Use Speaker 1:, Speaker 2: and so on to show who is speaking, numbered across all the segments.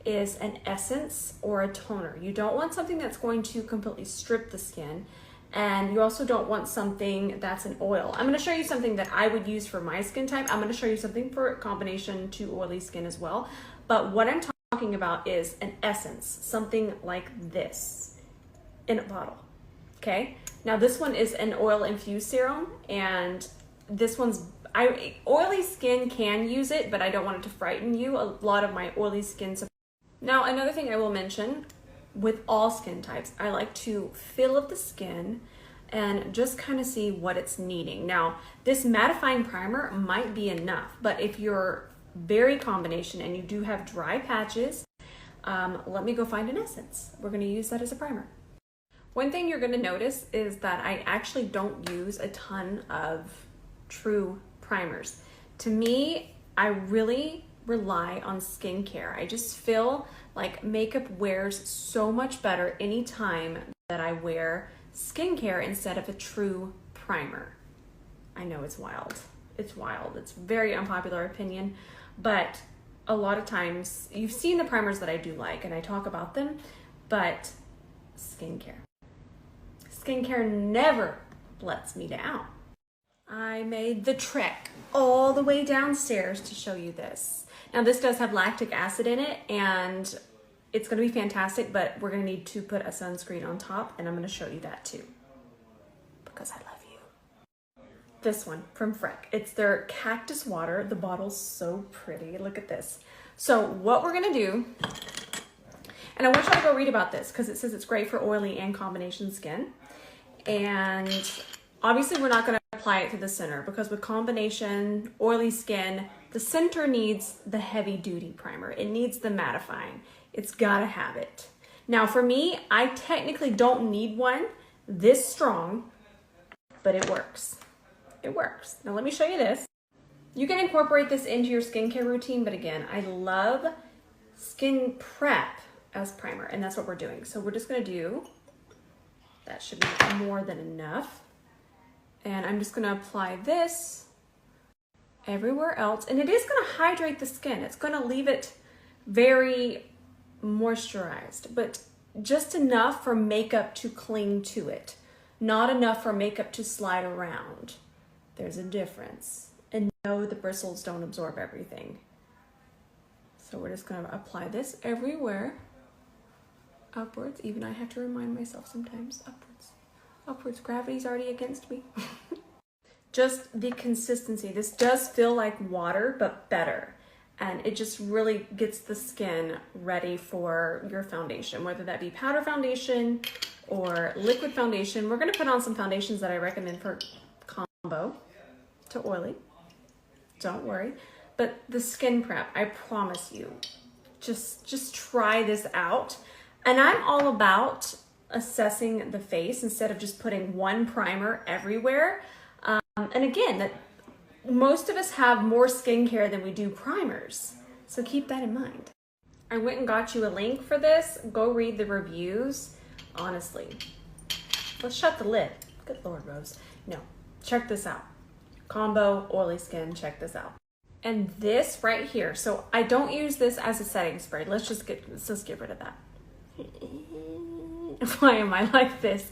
Speaker 1: is an essence or a toner. You don't want something that's going to completely strip the skin, and you also don't want something that's an oil. I'm going to show you something that I would use for my skin type. I'm going to show you something for a combination to oily skin as well. But what I'm talking about is an essence, something like this in a bottle. Okay, now this one is an oil infused serum, and this one's, oily skin can use it, but I don't want it to frighten you. A lot of my oily skin. Now, another thing I will mention with all skin types, I like to feel of the skin and just kind of see what it's needing. Now, this mattifying primer might be enough, but if you're very combination and you do have dry patches, let me go find an essence. We're going to use that as a primer. One thing you're going to notice is that I actually don't use a ton of true primers. To me, I really rely on skincare. I just feel like makeup wears so much better anytime that I wear skincare instead of a true primer. I know it's wild. It's wild. It's very unpopular opinion, but a lot of times you've seen the primers that I do like and I talk about them, but skincare never lets me down. I made the trek all the way downstairs to show you this. Now this does have lactic acid in it and it's gonna be fantastic, but we're gonna need to put a sunscreen on top, and I'm gonna show you that too, because I love you. This one from Freck, it's their cactus water. The bottle's so pretty, look at this. So what we're gonna do, and I want you to go read about this because it says it's great for oily and combination skin. And obviously we're not going to apply it to the center because with combination oily skin, the center needs the heavy duty primer. It needs the mattifying. It's got to have it. Now for me, I technically don't need one this strong, but it works. It works. Now let me show you this. You can incorporate this into your skincare routine, but again, I love skin prep as primer, and that's what we're doing. So we're just going to do, that should be more than enough. And I'm just going to apply this everywhere else. And it is going to hydrate the skin. It's going to leave it very moisturized, but just enough for makeup to cling to it. Not enough for makeup to slide around. There's a difference. And no, the bristles don't absorb everything. So we're just going to apply this everywhere. Upwards, even I have to remind myself sometimes, upwards. Upwards, gravity's already against me. Just the consistency. This does feel like water, but better. And it just really gets the skin ready for your foundation, whether that be powder foundation or liquid foundation. We're gonna put on some foundations that I recommend for combo to oily. Don't worry. But the skin prep, I promise you, just try this out. And I'm all about assessing the face instead of just putting one primer everywhere. And again, that most of us have more skincare than we do primers. So keep that in mind. I went and got you a link for this. Go read the reviews. Honestly, let's shut the lid. Good Lord, Rose. No, check this out. Combo oily skin, check this out. And this right here, so I don't use this as a setting spray. Let's just get rid of that. Why am I like this?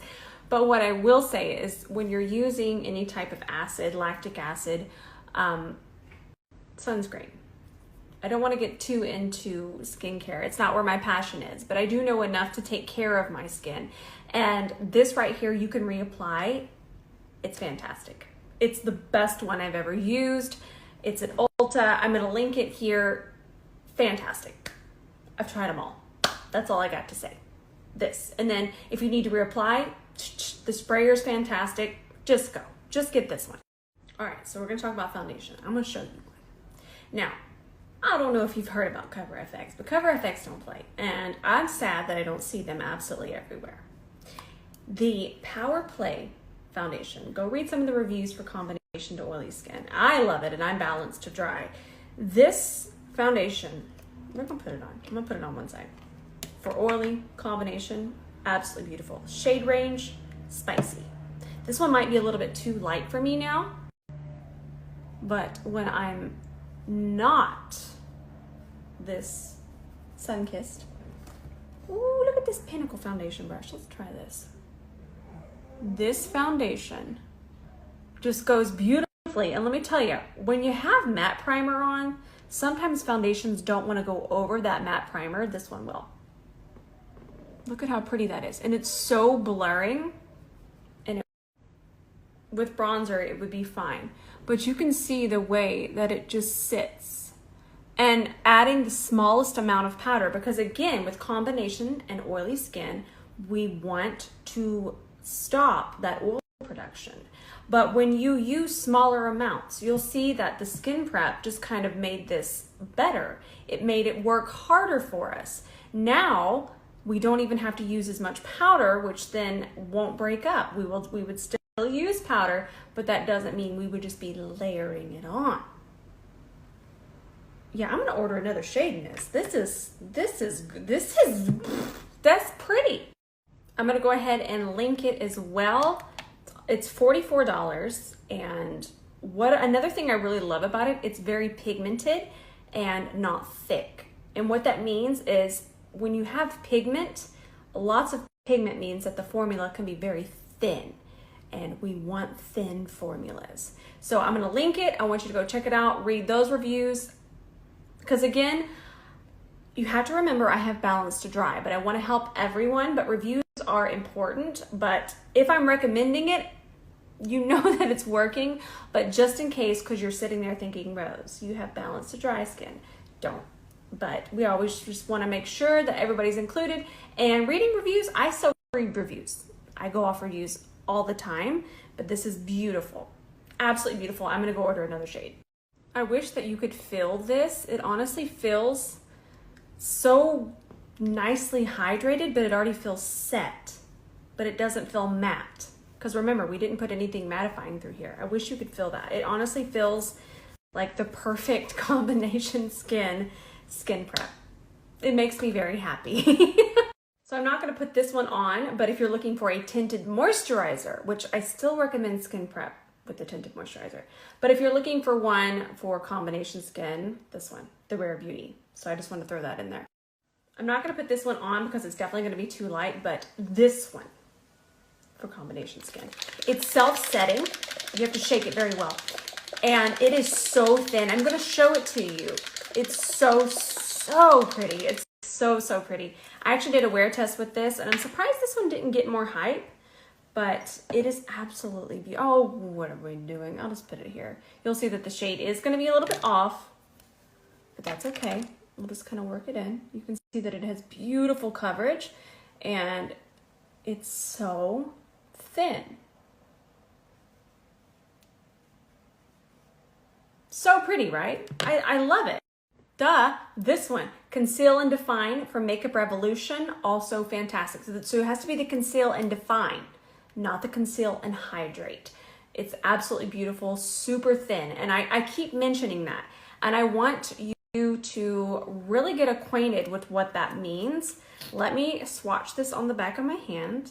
Speaker 1: But what I will say is when you're using any type of acid, lactic acid, sunscreen. I don't want to get too into skincare. It's not where my passion is, but I do know enough to take care of my skin. And this right here, you can reapply. It's fantastic. It's the best one I've ever used. It's an Ulta. I'm going to link it here. Fantastic. I've tried them all. That's all I got to say. This. And then if you need to reapply, the sprayer's fantastic. Just go. Just get this one. All right, so we're going to talk about foundation. I'm going to show you one. Now, I don't know if you've heard about Cover FX, but Cover FX don't play. And I'm sad that I don't see them absolutely everywhere. The Power Play foundation. Go read some of the reviews for combination to oily skin. I love it, and I'm balanced to dry. This foundation, we're going to put it on. I'm going to put it on one side. For oily combination, absolutely beautiful. Shade range, spicy. This one might be a little bit too light for me now, but when I'm not this sun-kissed. Ooh, look at this Pinnacle foundation brush. Let's try this. This foundation just goes beautifully. And let me tell you, when you have matte primer on, sometimes foundations don't want to go over that matte primer. This one will. Look at how pretty that is. And it's so blurring. With bronzer, it would be fine. But you can see the way that it just sits. And adding the smallest amount of powder, because again, with combination and oily skin, we want to stop that oil production. But when you use smaller amounts, you'll see that the skin prep just kind of made this better. It made it work harder for us. Now, we don't even have to use as much powder, which then won't break up. We would still use powder, but that doesn't mean we would just be layering it on. Yeah, I'm gonna order another shade in this. That's pretty. I'm gonna go ahead and link it as well. It's $44, and another thing I really love about it, it's very pigmented and not thick. And what that means is when you have pigment, lots of pigment means that the formula can be very thin. And we want thin formulas. So I'm gonna link it. I want you to go check it out, read those reviews. Because again, you have to remember I have Balance to Dry, but I wanna help everyone, but reviews are important. But if I'm recommending it, you know that it's working, but just in case, because you're sitting there thinking, Rose, you have Balance to Dry skin, don't. But we always just wanna make sure that everybody's included. And reading reviews, I still read reviews. I go off reviews all the time, but this is beautiful. Absolutely beautiful. I'm gonna go order another shade. I wish that you could feel this. It honestly feels so nicely hydrated, but it already feels set, but it doesn't feel matte. Because remember, we didn't put anything mattifying through here. I wish you could feel that. It honestly feels like the perfect combination skin prep. It makes me very happy. So I'm not gonna put this one on, but if you're looking for a tinted moisturizer, which I still recommend skin prep with the tinted moisturizer, but if you're looking for one for combination skin, this one, the Rare Beauty. So I just want to throw that in there. I'm not gonna put this one on because it's definitely gonna be too light, but this one for combination skin. It's self-setting. You have to shake it very well. And it is so thin. I'm gonna show it to you. It's so pretty. It's so pretty. I actually did a wear test with this, and I'm surprised this one didn't get more hype, but it is absolutely beautiful. Oh, what are we doing? I'll just put it here. You'll see that the shade is going to be a little bit off, but that's okay. We'll just kind of work it in. You can see that it has beautiful coverage, and it's so thin. So pretty, right? I love it. Duh, this one, Conceal and Define from Makeup Revolution, also fantastic. So it has to be the Conceal and Define, not the Conceal and Hydrate. It's absolutely beautiful, super thin, and I keep mentioning that. And I want you to really get acquainted with what that means. Let me swatch this on the back of my hand.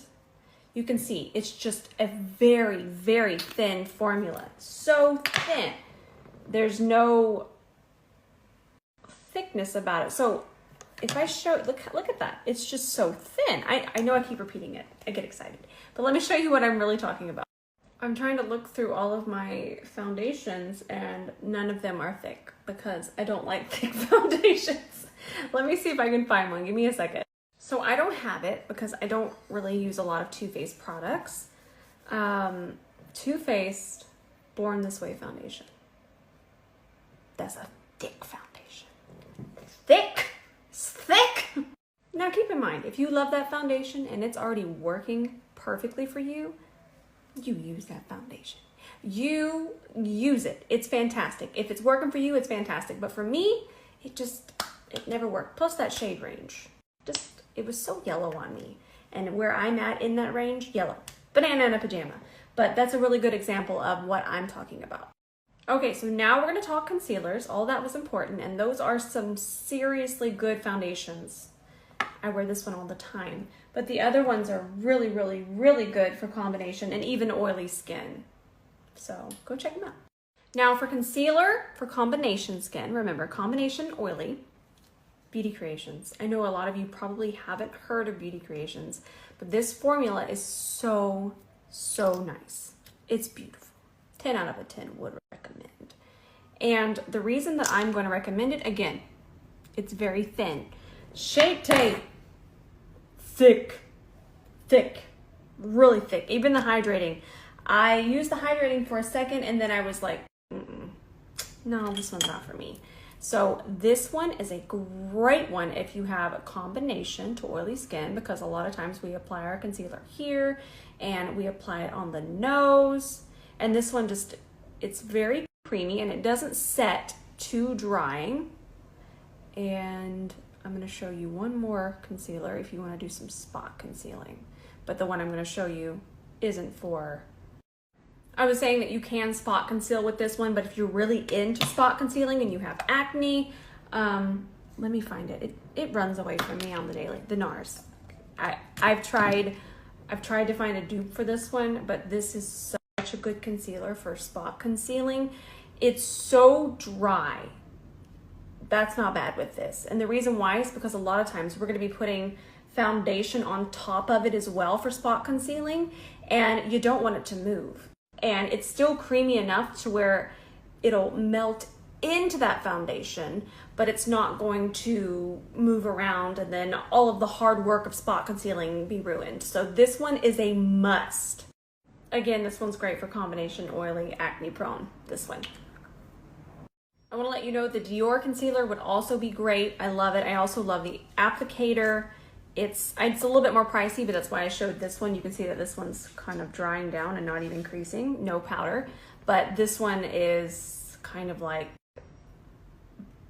Speaker 1: You can see it's just a very thin formula. So thin. There's no thickness about it. So if I show, look at that. It's just so thin. I know I keep repeating it. I get excited. But let me show you what I'm really talking about. I'm trying to look through all of my foundations and none of them are thick because I don't like thick foundations. Let me see if I can find one. Give me a second. So I don't have it because I don't really use a lot of Too Faced products. Too Faced Born This Way foundation. That's a thick foundation. Thick! It's thick! Now keep in mind, if you love that foundation and it's already working perfectly for you, you use that foundation. You use it. It's fantastic. If it's working for you, it's fantastic. But for me, it never worked. Plus that shade range. It was so yellow on me. And where I'm at in that range, yellow. Banana in a pajama. But that's a really good example of what I'm talking about. Okay, so now we're going to talk concealers. All that was important, and those are some seriously good foundations. I wear this one all the time, but the other ones are really good for combination and even oily skin. So go check them out. Now for concealer for combination skin, remember combination oily, Beauty Creations. I know a lot of you probably haven't heard of Beauty Creations, but this formula is so, so nice. It's beautiful. 10 out of 10 would recommend. And the reason that I'm going to recommend it, again, it's very thin. Shape tape, thick, really thick. Even the hydrating. I used the hydrating for a second and then I was like, no, this one's not for me. So this one is a great one if you have a combination to oily skin, because a lot of times we apply our concealer here and we apply it on the nose. And this one just, it's very creamy and it doesn't set too drying. And I'm going to show you one more concealer if you want to do some spot concealing. But the one I'm going to show you isn't for... I was saying that you can spot conceal with this one, but if you're really into spot concealing and you have acne, let me find it. It runs away from me on the daily. The NARS. I've tried to find a dupe for this one, but this is such a good concealer for spot concealing. It's so dry. That's not bad with this. And the reason why is because a lot of times we're going to be putting foundation on top of it as well for spot concealing, and you don't want it to move. And it's still creamy enough to where it'll melt into that foundation, but it's not going to move around and then all of the hard work of spot concealing be ruined. So this one is a must. Again, this one's great for combination oily, acne prone, this one. I want to let you know the Dior concealer would also be great. I love it. I also love the applicator. It's a little bit more pricey, but that's why I showed this one. You can see that this one's kind of drying down and not even creasing, no powder. But this one is kind of like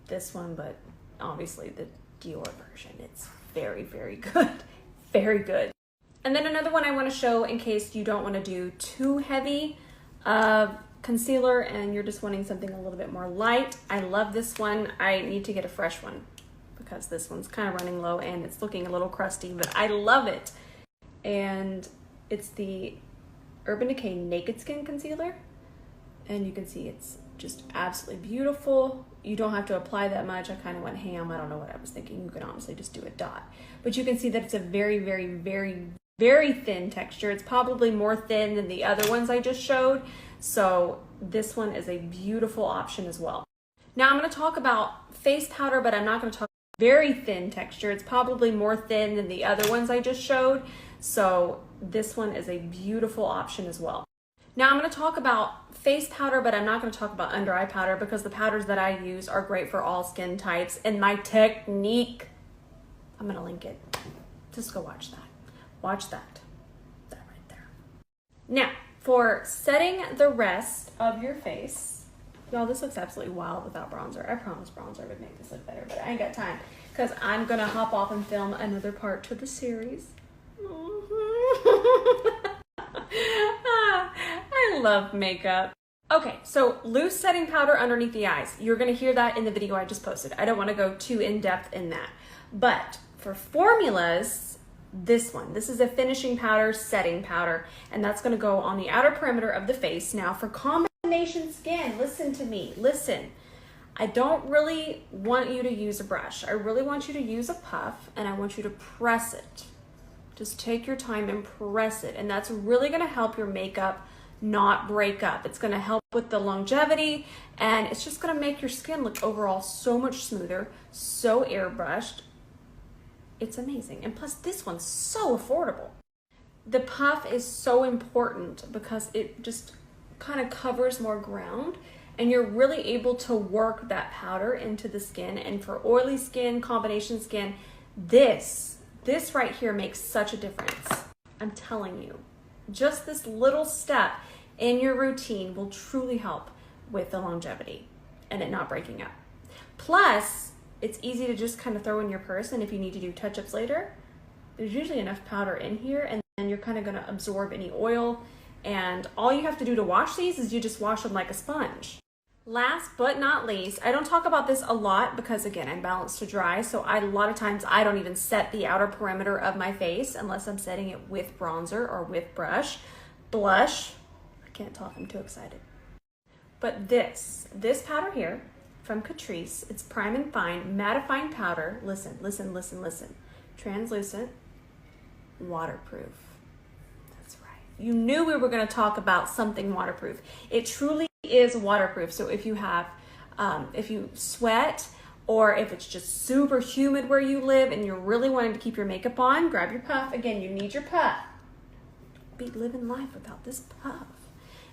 Speaker 1: this one, but obviously the Dior version. It's very, very good, very good. And then another one I want to show in case you don't want to do too heavy concealer and you're just wanting something a little bit more light. I love this one. I need to get a fresh one because this one's kind of running low and it's looking a little crusty, but I love it. And it's the Urban Decay Naked Skin Concealer. And you can see it's just absolutely beautiful. You don't have to apply that much. I kind of went ham. I don't know what I was thinking. You can honestly just do a dot. But you can see that it's a very, very, very, very thin texture. It's probably more thin than the other ones I just showed. So this one is a beautiful option as well. Now I'm going to talk about face powder, but I'm not going to talk very thin texture. It's probably more thin than the other ones I just showed. So this one is a beautiful option as well. Now I'm going to talk about face powder, but I'm not going to talk about under eye powder because the powders that I use are great for all skin types. And my technique, I'm going to link it. Just go watch that. Watch that. That right there. Now, for setting the rest of your face, y'all, this looks absolutely wild without bronzer. I promise bronzer would make this look better, but I ain't got time because I'm going to hop off and film another part to the series. I love makeup. Okay, so loose setting powder underneath the eyes. You're going to hear that in the video I just posted. I don't want to go too in-depth in that. But for formulas, this one. This is a finishing powder, setting powder, and that's going to go on the outer perimeter of the face. Now for combination skin, listen to me. Listen. I don't really want you to use a brush. I really want you to use a puff, and I want you to press it. Just take your time and press it, and that's really going to help your makeup not break up. It's going to help with the longevity, and it's just going to make your skin look overall so much smoother, so airbrushed. It's amazing. And plus this one's so affordable. The puff is so important because it just kind of covers more ground and you're really able to work that powder into the skin. And for oily skin, combination skin, this right here makes such a difference. I'm telling you, just this little step in your routine will truly help with the longevity and it not breaking up. Plus, it's easy to just kind of throw in your purse, and if you need to do touch-ups later, there's usually enough powder in here, and then you're kind of going to absorb any oil, and all you have to do to wash these is you just wash them like a sponge. Last but not least, I don't talk about this a lot because, again, I'm balanced to dry, so a lot of times I don't even set the outer perimeter of my face unless I'm setting it with bronzer or with blush. I can't talk, I'm too excited. But this powder here from Catrice. It's Prime and Fine Mattifying Powder. Listen, listen, listen, listen. Translucent, waterproof. That's right. You knew we were going to talk about something waterproof. It truly is waterproof. So if you have, if you sweat, or if it's just super humid where you live and you're really wanting to keep your makeup on, grab your puff. Again, you need your puff. Be living life without this puff.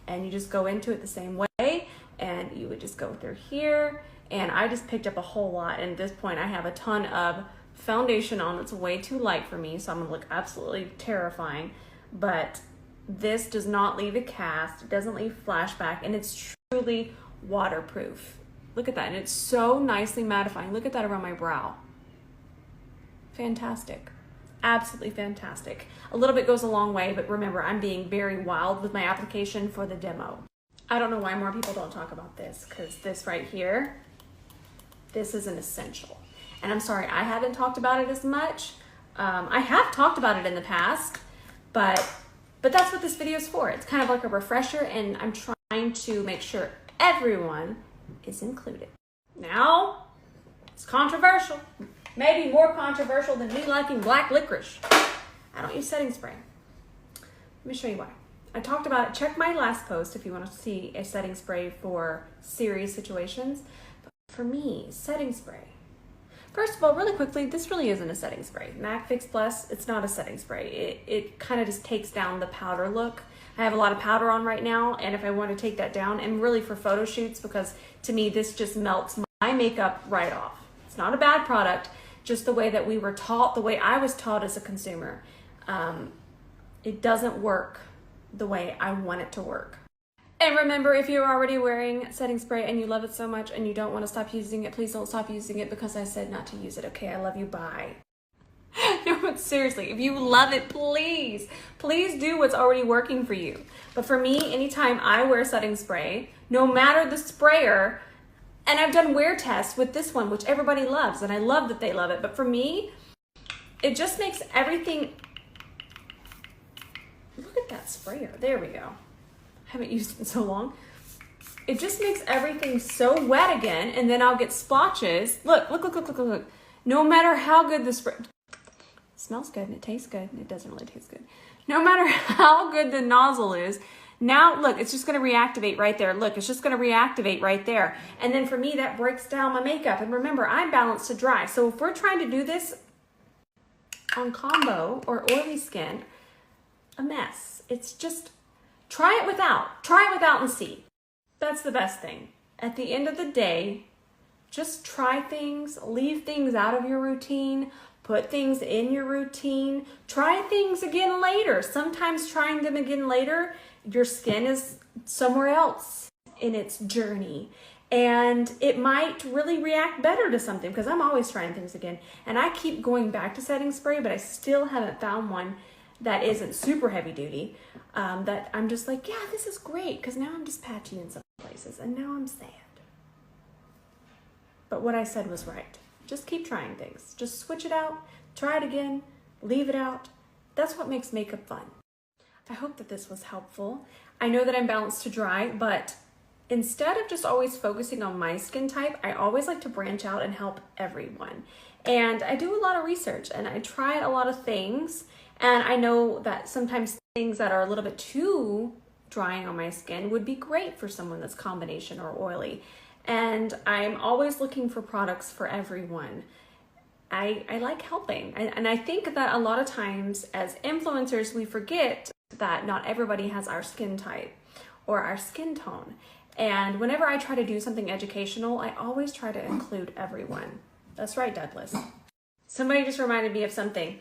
Speaker 1: And you just go into it the same way, and you would just go through here. And I just picked up a whole lot. And at this point, I have a ton of foundation on. It's way too light for me, so I'm gonna look absolutely terrifying. But this does not leave a cast. It doesn't leave flashback, and it's truly waterproof. Look at that, and it's so nicely mattifying. Look at that around my brow. Fantastic. Absolutely fantastic. A little bit goes a long way, but remember, I'm being very wild with my application for the demo. I don't know why more people don't talk about this, because this right here, this is an essential. And I'm sorry, I haven't talked about it as much. I have talked about it in the past, but that's what this video is for. It's kind of like a refresher, and I'm trying to make sure everyone is included. Now, it's controversial. Maybe more controversial than me liking black licorice. I don't use setting spray. Let me show you why. I talked about it. Check my last post if you want to see a setting spray for serious situations. But for me, setting spray. First of all, really quickly, this really isn't a setting spray. MAC Fix Plus, it's not a setting spray. It kind of just takes down the powder look. I have a lot of powder on right now, and if I want to take that down, and really for photo shoots, because to me, this just melts my makeup right off. It's not a bad product, just the way that we were taught, the way I was taught as a consumer. It doesn't work the way I want it to work. And remember, if you're already wearing setting spray and you love it so much and you don't want to stop using it, please don't stop using it because I said not to use it. Okay, I love you, bye. No, but seriously, if you love it, please do what's already working for you. But for me, anytime I wear setting spray, no matter the sprayer, and I've done wear tests with this one, which everybody loves, and I love that they love it, but for me, it just makes everything, look at that sprayer, there we go. I haven't used it in so long. It just makes everything so wet again, and then I'll get splotches. Look. No matter how good the spray, smells good and it tastes good, and it doesn't really taste good. No matter how good the nozzle is, now look, it's just gonna reactivate right there. Look, it's just gonna reactivate right there. And then for me, that breaks down my makeup. And remember, I'm balanced to dry. So if we're trying to do this on combo or oily skin, a mess. It's just, try it without and see. That's the best thing. At the end of the day, just try things, leave things out of your routine, put things in your routine, try things again later. Sometimes trying them again later, your skin is somewhere else in its journey, and it might really react better to something, because I'm always trying things again. And I keep going back to setting spray, but I still haven't found one that isn't super heavy duty, that I'm just like, yeah, this is great, because now I'm just patchy in some places, and now I'm sad. But what I said was right. Just keep trying things. Just switch it out, try it again, leave it out. That's what makes makeup fun. I hope that this was helpful. I know that I'm balanced to dry, but instead of just always focusing on my skin type, I always like to branch out and help everyone. And I do a lot of research, and I try a lot of things. And I know that sometimes things that are a little bit too drying on my skin would be great for someone that's combination or oily. And I'm always looking for products for everyone. I like helping. And I think that a lot of times as influencers, we forget that not everybody has our skin type or our skin tone. And whenever I try to do something educational, I always try to include everyone. That's right, Douglas. Somebody just reminded me of something.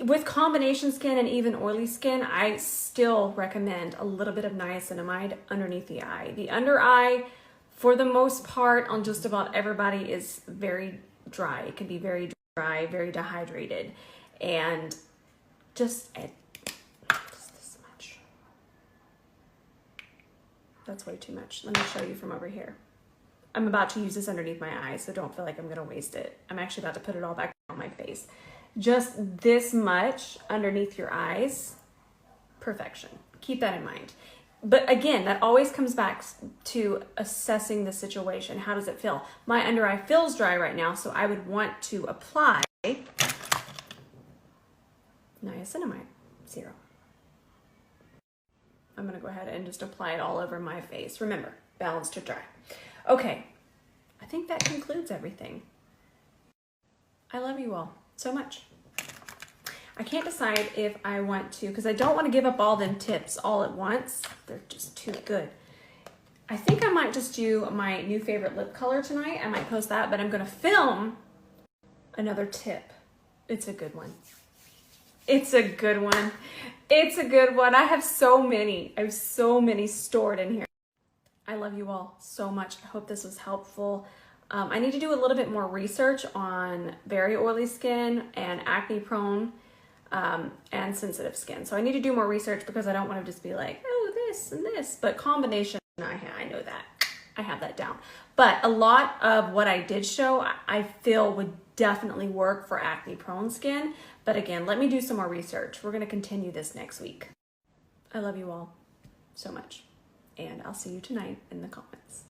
Speaker 1: With combination skin and even oily skin, I still recommend a little bit of niacinamide underneath the eye. The under eye, for the most part, on just about everybody, is very dry. It can be very dry, very dehydrated, and just this much. That's way too much. Let me show you from over here. I'm about to use this underneath my eyes, so don't feel like I'm gonna waste it. I'm actually about to put it all back on my face. Just this much underneath your eyes, perfection. Keep that in mind. But again, that always comes back to assessing the situation. How does it feel? My under eye feels dry right now, so I would want to apply niacinamide serum. I'm gonna go ahead and just apply it all over my face. Remember, balance to dry. Okay, I think that concludes everything. I love you all so much. I can't decide if I want to, because I don't want to give up all them tips all at once. They're just too good. I think I might just do my new favorite lip color tonight. I might post that, but I'm going to film another tip. It's a good one. It's a good one. It's a good one. I have so many. I have so many stored in here. I love you all so much. I hope this was helpful. I need to do a little bit more research on very oily skin and acne prone and sensitive skin. So I need to do more research because I don't want to just be like, oh, this and this, but combination, I know that. I have that down. But a lot of what I did show, I feel would definitely work for acne prone skin. But again, let me do some more research. We're going to continue this next week. I love you all so much. And I'll see you tonight in the comments.